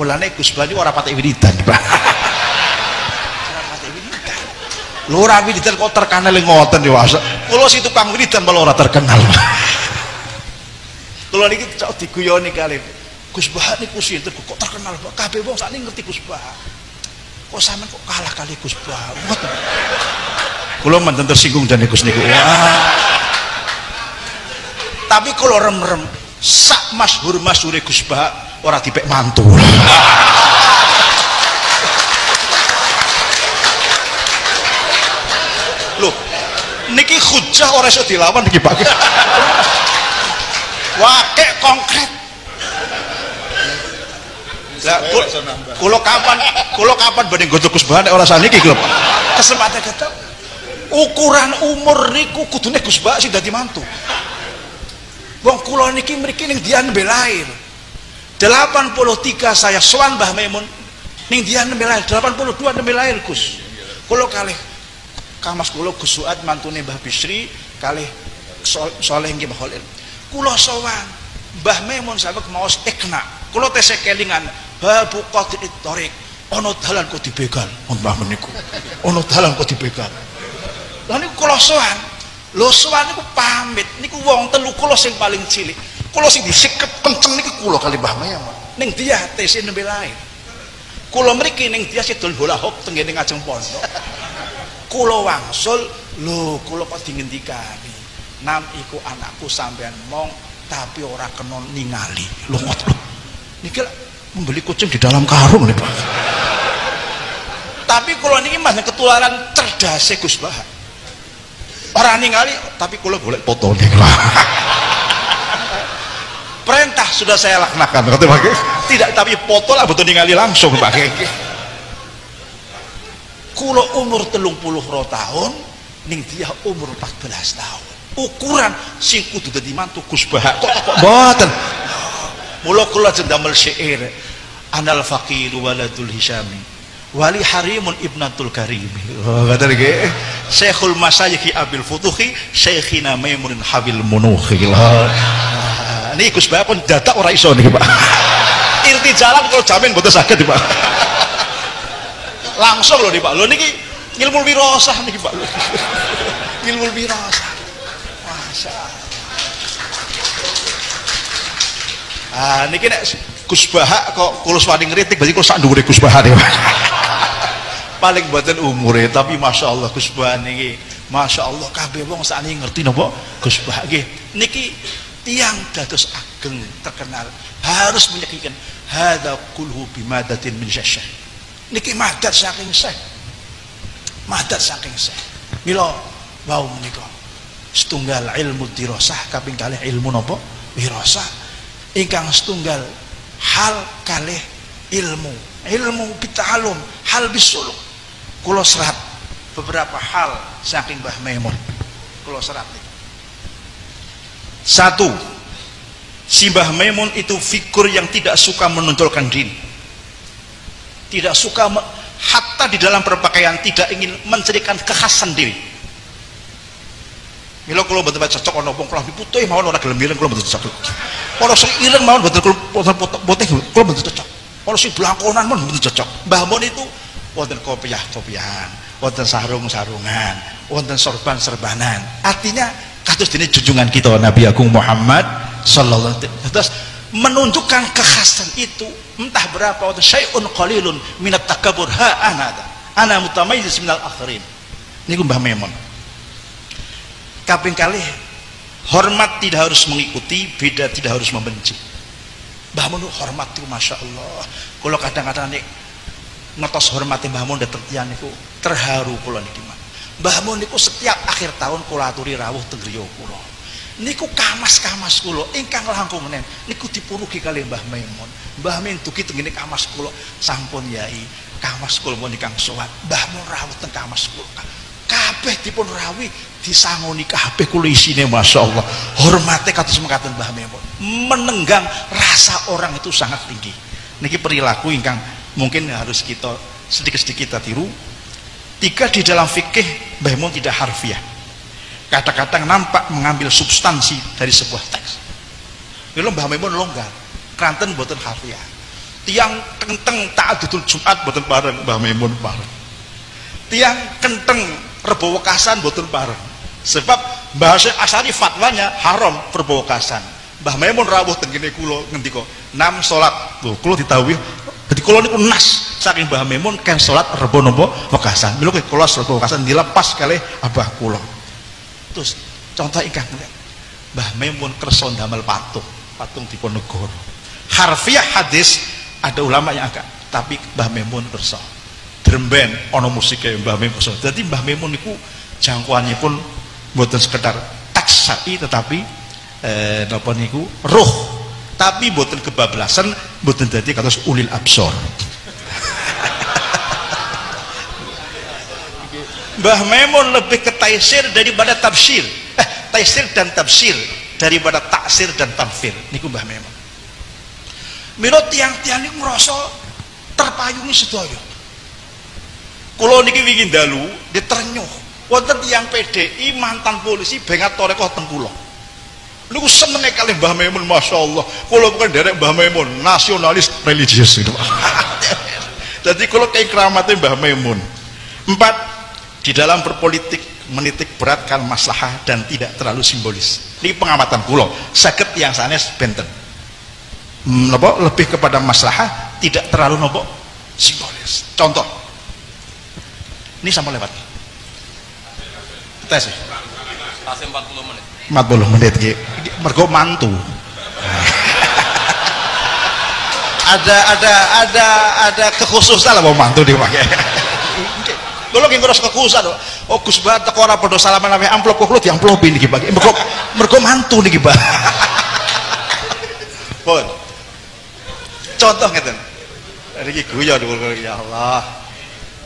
Mulane Gus Bah ora patek wiridan, Pak. Ora patek wiridan. Lho ora wiridan kok terkenal ngoten yo. Kula si tukang wiridan malah ora terkenal. Kula niki cok diguyoni kali Gus Bah niku sinten kok terkenal, Pak. Kabeh wong sakniki ngerti Gus Bah. Kok sampean kok kalah kali Gus Bah. Kula mboten tersinggung dan Gus niku. Tapi kalau rem-rem sak masyhur-masyhure Gus Bah ora dipek mantu. Loh, niki hujah ora iso dilawan niki Pak. Wakek konkret. Lah kula kapan badhe nggodho Gus Bah nek ora saniki lho Pak. Kesempatan ketemu. Ukuran umur niku kudune Gus Bah sing dadi mantu. Wong kula niki mriki ning Dian Belair 83 saya sowan Mbah Maimun ning Dian Belair 82 nembe lahir Gus. Kula kalih kamas kula Gus Suad mantune Mbah Bisri kalih Saleh nggih Mbah Khalil. Kula sowan Mbah Maimun saged maos ikna. Kula tesih kelingan babu qadit thariq ana dalan kok dibegal Mbah meniku. Ana dalan kok dibegal. Lah niku kula sowan. Lho sowan niku pamit niku wong telu kula sing paling cilik. Kula sing disikep kenceng niki kula kali Mbah Maimun. Ning dia tesih nembe lahir. Kula mriki ning dia sidul bola hop tenggene ngajeng pondok. Kula wangsul, lho kula kok dingendikani. Nam iku anakku sampean mong tapi ora kena ningali. Lho ngoten lho. Niki membeli kucing di dalam karung nih Pak. Tapi kula niki mas ketularan cerdase Gus Bah. Orang ningali tapi kula golek fotone lah. Perintah sudah saya laksanakan kata Pak. Tidak tapi foto lah betul ningali langsung Pak. Kula umur 32 tahun ning dia umur 14 tahun. Ukuran sing kudu dadi mantu Gus Bah kok mboten. Mula kula jendamel syair anal faqir waladul hisami wali harimun ibnatul karim. Kata niki Syekhul Masyayikh Abil Futuhi Syekhina Maimun Habil Munuhi. Niki Gus Bah pun dadak ora iso niki Pak. Irti jalan kalau jamin mboten saged Pak. Langsung lho niki Pak. Lho niki ilmu wirasah niki Pak. Ilmu wirasah. Masyaallah. Niki nek Gus Bah kok kula swani ngritik berarti kula sak dhuwure Gus Bah niki. Paling mboten umure tapi Masya Allah Gus Bah niki Masya Allah kabeh wong sakniki ngerti napa Gus Bah nggih niki tiang dados ageng terkenal harus menyaksikan hadza kulhu bimadatin min syekh niki madat saking syekh mila wau menika setunggal ilmu dirasah kaping kalih ilmu napa wirasah ingkang setunggal hal kalih ilmu bita'alum hal bisuluk. Kula serat beberapa hal saking Mbah Maimun. Kula serat. Satu, si Mbah Maimun itu figur yang tidak suka menonjolkan diri. Tidak suka hatta di dalam berpakaian tidak ingin mencirikan kekhasan diri. Mila kula mboten cocok ana wong klambi putih mawon ora gelem ireng kula mboten cocok. Ana sing ireng mawon mboten putih kula mboten cocok. Ana sing blangkonan mawon mboten cocok. Mbah Mun itu wonten kopiah-kopiahan, wonten sarung-sarungan, wonten sorban-serbanan. Artinya kados dene junjungan kita Nabi Agung Muhammad sallallahu alaihi wasallam. Terus menunjukkan kekhasan itu entah berapa wonten syai'un qalilun minat takabbur ha ana mutamayyiz minal akhirin. Niku Mbah Maimun. Kaping kalih hormat tidak harus mengikuti, beda tidak harus membenci. Mbah Mun hormat itu Masya Allah. Kalau kadang-kadang nek ngetos hormati Mbah Mun tetian niku terharu kula niki mah. Mbah Mun niku setiap akhir tahun kula aturi rawuh teng griya kula. Niku kamas-kamas kula ingkang langkung menen niku dipurugi kalih Mbah Maimun. Mbah Maimun dugi teng ngene kamas kula sampun yai. Kamas kula menika sowan. Mbah Mun rawuh teng kamas kula. Kabeh dipun rawuh disangoni kabeh kula isine Masya Allah. Hormate kados mekaten Mbah Maimun. Menenggang rasa orang itu sangat tinggi. Niki perilaku ingkang mungkin harus kita sedikit-sedikit kita tiru. Tiga di dalam fikih Mbah Mun tidak harfiah. Kadang-kadang nampak mengambil substansi dari sebuah teks. Kalau Mbah Maimun longgar, kranten boten harfiah. tiang kenteng ta'adudul Jumat boten bareng Mbah Maimun bareng, tiang kenteng Rebo Wekasan boten bareng, sebab Mbah Syekh Asy'ari fatwanya haram Rebo Wekasan. Mbah Maimun rawuh teng kene kula ngendika 6 salat. Lho kula ditawih dadi kula niku nas saking Mbah Maimun kan salat Rebo napa Wekasan. Mila kula Rebo Wekasan dilepas kalih abah kula. Terus contoh ingkang Mbah Maimun kersa ndamel patung Diponegoro. Harfiah hadis ada ulama yang agak, tapi Mbah Maimun kersa. Dremben ana musike Mbah Maimun kersa. Dadi Mbah Maimun niku jangkauanipun mboten sekedar taksai tetapi napa niku roh, tapi mboten kebablasan, mboten dadi kados ulil absor. Mbah Maimun lebih ke taisir daripada tafsir, taisir dan tafsir daripada taksir dan tamfir niku Mbah Maimun. Mila tiang-tiang niku ngrasa terpayungi sedaya. Kula niki wingi dalu diterenyuh wonten tiyang PDI mantan polisi bengat torekoh teng kula. Niku seneng kalih Mbah Maimun, masyaallah. Kula bukan derek Mbah Maimun, nasionalis religius itu. Jadi kula keikramatnya Mbah Maimun. 4, di dalam berpolitik menitik beratkan maslahah dan tidak terlalu simbolis. Ini pengamatan kula. Saged yang sanes benten. Napa lebih kepada maslahah, tidak terlalu napa simbolis. Contoh. Ini sama lewat. Tes. Tasih 40 menit. 40 menit nggih. Mergo mantu. ada kekhususan lah mau mantu dipakai. Kula ki ngrasa kekhususan. Oh Gus Bah teko ora padha salaman nang amplop kok kula diamplopin niki Pak. Mergo mantu niki Pak. Pun. Contoh ngeten. Niki guyon ya Allah.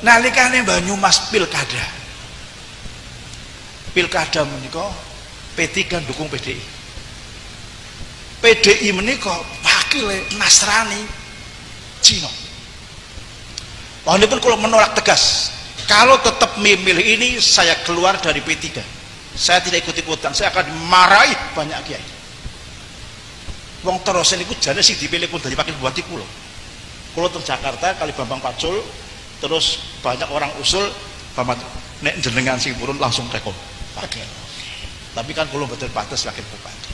Nalikane Banyumas pilkada. Pilkada menika P3 dukung PDI. PDI menika wakile Nasrani Cina. Walaupun kalau menolak tegas, kalau tetap memilih ini saya keluar dari P3. Saya tidak ikut-ikutan, saya akan dimarahi banyak kiai. Wong terus niku jane sing dipilih pun dari wakil bupati kula. Kula teng Jakarta kali Bambang Pacul, terus banyak orang usul Bapak nek jenengan sing purun langsung rekom. Pakai. Tapi kan kula mboten pates wakil bupati.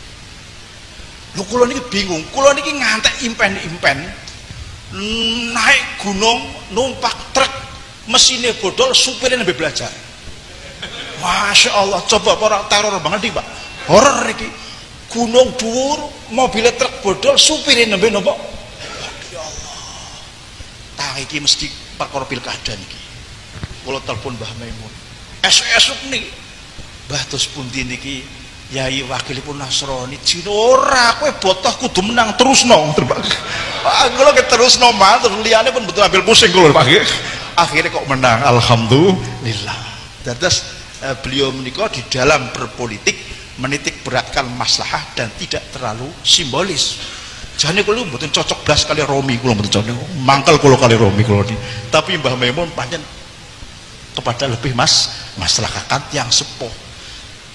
Lho kula niki bingung, kula niki ngantek impen-impen naik gunung numpak truk mesinnya bodol supirnya lebih belajar. Masya Allah, coba orang teror banget nih Pak, horor iki gunung dhuwur mobilnya truk bodol supirnya lebih nopo. Ya Allah, tah iki mesti perkara pilkada niki. Kula telepon Mbah Maimun esuk-esuk nih Mbah tos pundi niki Yai wakilipun Nasrani Cina ora kowe botoh kudu menang terusno terbang. Kula ke terusno mah terus liyane pun betul ambil pusing kula Pak. Akhirnya kok menang alhamdulillah. Dados beliau menika di dalam berpolitik menitik beratkan maslahah dan tidak terlalu simbolis. Jane kula mboten cocok blas kali Romi kula mboten cocok. Mangkel kula kali Romi kula niki. Tapi Mbah Maimun pancen kepada lebih maslahat yang sepuh.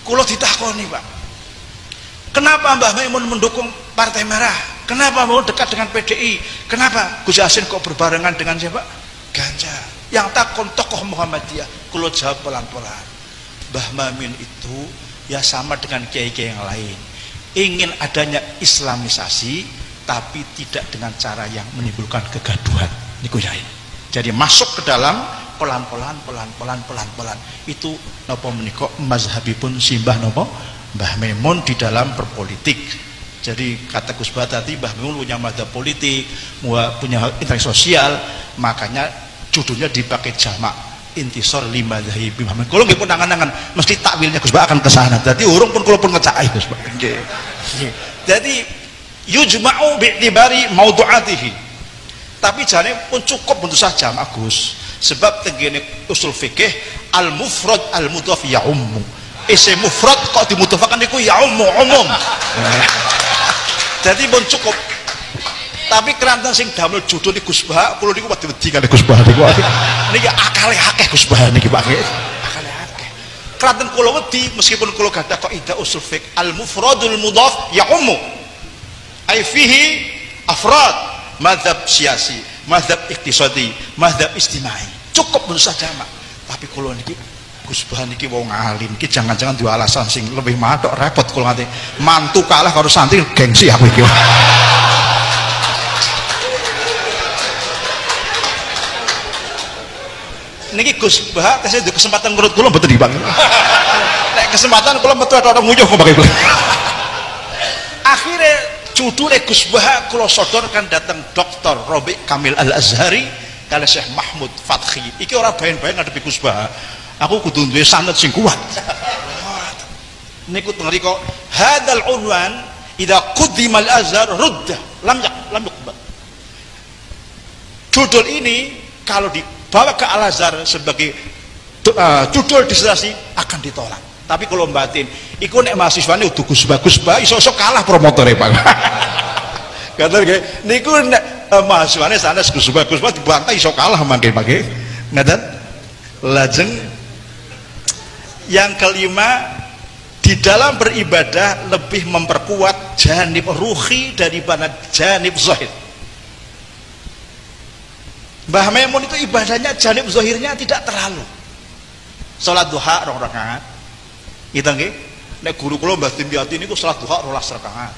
Kulo ditakoni Pak, kenapa Mbah Maimun mendukung Partai Merah? Kenapa mau dekat dengan PDI? Kenapa Gus Yassin kok berbarengan dengan siapa? Ganjar. Yang takon tokoh Muhammadiyah. Kulo jawab pelan-pelan. Mbah Maimun itu ya sama dengan kiai-kiai yang lain. Ingin adanya Islamisasi, tapi tidak dengan cara yang menimbulkan kegaduhan. Niku yai. Jadi masuk ke dalam pelan-pelan itu napa menika mazhabipun simbah napa Mbah Maimun di dalam berpolitik. Jadi kata Gus Bah tadi Mbah Maimun punya mazhab politik, punya interaksi sosial, makanya judulnya dipakai jamak intisor lima zahibi Muhammad. Kalau nggih pun angan-angan mesti takwilnya Gus Bah akan ke sana. Jadi urung pun kula pun ngecai Gus Bah. Nggih. Jadi yujma'u bi'tibari maudu'atihi. Tapi jane pun cukup untuk saja Gus. Sebab tenggene usul fikih al mufrad al mudhaf ya umum. Isim mufrad kok dimudhafakan niku ya umum. Jadi pun cukup. Tapi keranten sing damel judul di Gus Bah, kula niku wedi-wedi kali Gus Bah niku. Niki akale akeh Gus Bah niki Pak. Akale akeh. Keranten kula wedi meskipun kula gadah kaidah usul fikih al mufradul mudhaf ya umum. Ai fihi afrad mazhab siasi, mazhab iktisadi, mazhab istimai. Cukup berusaha jamak. Tapi kalau niki Gus Bah niki wong alim, iki jangan-jangan dua alasan sing lebih matok repot kalau ngate mantu kalah karo santri gengsi aku iki. Niki Gus Bah tesih di kesempatan menurut kula mboten dibang. Nek kesempatan kula metu ada orang nguyuh kok bagi kula. Akhirnya judulnya Gus Bah kula sodorkan datang Dr. Robi Kamil Al-Azhari kali Syekh Mahmud Fathi. Iki ora bayan-bayan ngadepi Gus Bah. Aku kudu duwe sanad sing kuat. Niku ngriko hadzal unwan idza quddimal azhar rudda lam yuqbal. Judul ini kalau dibawa ke Al-Azhar sebagai judul disertasi akan ditolak. Tapi kalau batin iku nek mahasiswane udah Gus Bah iso-iso kalah promotore Pak. Kata nggih niku nek mahasiswane sanes Gus Bah dibantai iso kalah mangke-mangke. Ngaten? Lajeng yang kelima, di dalam beribadah lebih memperkuat janib ruhi daripada janib zahir. Mbah Maimun itu ibadahnya janib zahirnya tidak terlalu. Salat duha 2 rakaat. Kita nggih, nek guru kula Mbah Dimyati niku salat duha 12 rakaat.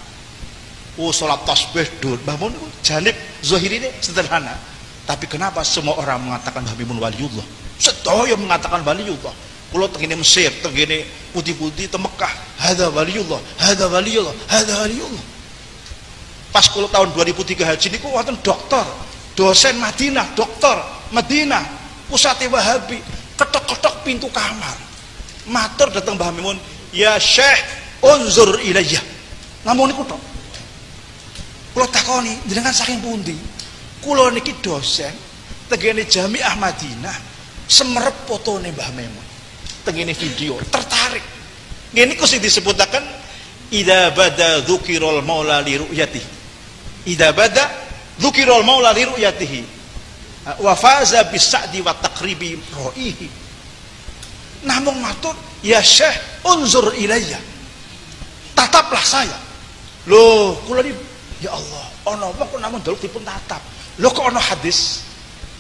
Oh, salat tasbih dur. Mbah Maimun janib zahir ini sederhana. Tapi kenapa semua orang mengatakan Mbah Maimun waliullah? Sedaya mengatakan waliullah. Kalau tengene Mesir, tengene putih-putih, teng Mekah, hadza waliyullah, hadza waliyullah, hadza waliyullah. Pas kalau tahun 2003 haji niku wonten dokter, dosen Madinah, dokter Madinah, pusate Wahabi, ketok-ketok pintu kamar. Matur datang Mbah Maimun, "Ya Syekh, unzur ilayya." Namun niku tok. Kula takoni, jenengan saking pundi? Kula niki dosen tengene Jamiah Madinah, semerep fotone Mbah Maimun. Tengene video tertarik ngene ku sing disebutaken idza bada dzukirul maula li ru'yatihi, idza bada dzukirul maula li ru'yatihi wa faza bis sa'di wa taqribi ro'ihi. Namun matur, ya Syekh unzur ilayya, tataplah saya. Loh kula ni ya Allah ana apa kok namun dalem dipun tatap. Loh kok ana hadis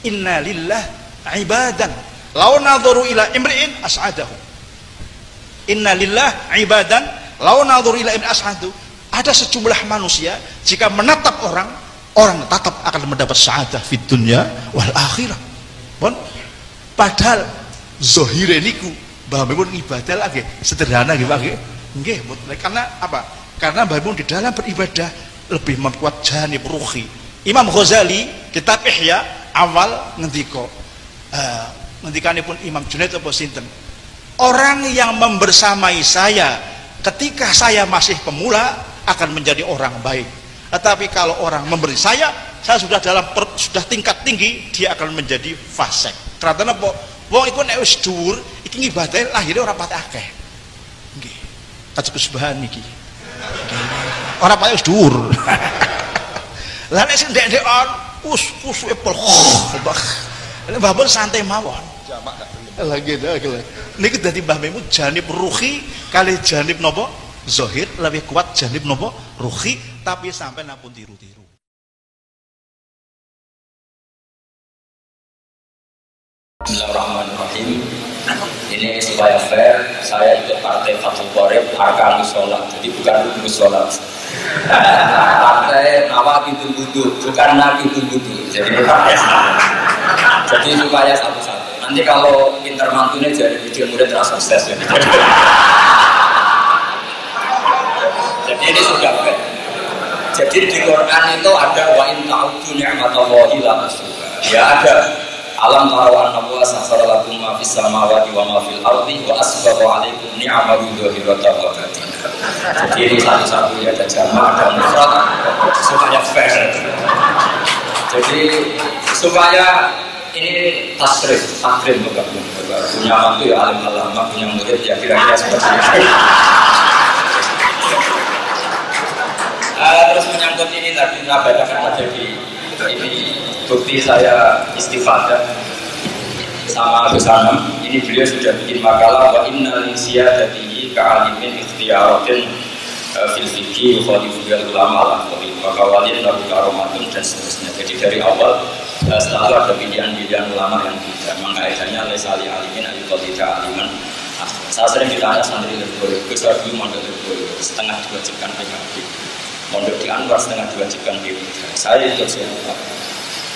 inna lillah ibadan lau nadhuru ila imri'in as'adahu. Inna lillah ibadan lau nadhuru ila imri'in as'adahu. Ada sejumlah manusia jika menatap orang tetap akan mendapat sa'adah fid dunya wal akhirah. Bon, padahal zahire niku Mbah Maimun ibadah lagi sederhana nggih Pak nggih. Nggih, karena apa? Karena Mbah Maimun di dalam beribadah lebih memperkuat janib ruhi. Imam Ghazali kitab Ihya awal ngendika ngendikanipun Imam Junaid apa sinten, orang yang membersamai saya ketika saya masih pemula akan menjadi orang baik, tetapi kalau orang memberi saya sudah sudah tingkat tinggi, dia akan menjadi fasik. Karena apa? Wong iku nek wis dhuwur iki ngibadahe lahire ora pati akeh. Nggih. Kados Gus Bah niki. Ora pati wis dhuwur. Lah nek sing ndek-ndekan us epol. Mbah Maimun santai mawon. Jamak gak gelem. Lagi niki dadi Mbah Maimun janib ruhi kali janib napa? Zahir lebih kuat janib napa? Ruhi, tapi sampai napun tiru-tiru. Bismillahirrahmanirrahim. Ini supaya fair, saya ikut partai Fathul Qorib Arkanus Sholat, jadi bukan Rukunus Sholat. Partai Nawaqidul Wudu, bukan Naqidul Wudu. Jadi supaya satu-satu. Nanti kalau pinter mantunya jadi video murid terasa sukses ya. Jadi ini sudah fair. Jadi di Quran itu ada wa in ta'uddu ni'matallahi la tuhsuha. Ya ada. Alam tarawan Allah sakhara lakum ma fis samawati wa ma fil ardi wa asbagha 'alaikum ni'amahu dzahiratan wa batinah. Jadi ini satu-satu ya, ada jamak, ada mufrad supaya fair. Jadi supaya ini tasrif, takrim bergabung. Punya mantu ya alim alama, punya murid ya kira-kira seperti itu. Terus menyangkut ini tadi bacakan aja di ini bukti saya istifadah sama Gus Anam. Ini beliau sudah bikin makalah wa innal insiyadati ka'alimin ikhtiyaratin fil fikih khalifu bil ulama lah maka walin lalu karomatun dan seterusnya. Jadi dari awal selalu ada pilihan-pilihan ulama yang tidak. Maka kaidahnya lesali alimin ayutul tidak aliman. Saya sering ditanya santri Lirboyo, besar dulu mondok Lirboyo setengah diwajibkan PKB, mondok di Anwar setengah diwajibkan P3. Saya ikut siapa?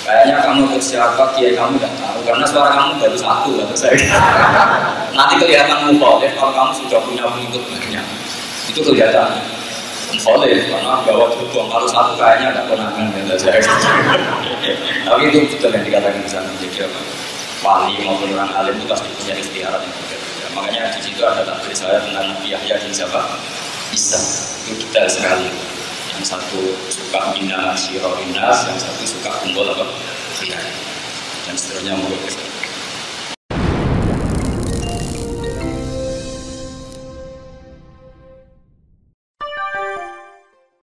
Kayaknya kamu ikut siapa, kiai kamu tidak tahu karena suara kamu baru satu atau saya. Nanti kelihatan mukhalif kalau kamu sudah punya pengikut banyak. Itu kelihatan mukhalif karena bawa gerbong kalau satu kayaknya tidak konangan kata saya. Tapi itu betul yang dikatakan di sana. Jadi apa? Wali maupun orang alim itu pasti punya istiarat yang berbeda. Makanya di situ ada takbir saya tentang Nabi Yahya dan siapa? Isa. Itu detail sekali. Yang satu suka bina syirorinas, yang satu suka kumpul apa? Khiyar. Dan seterusnya mau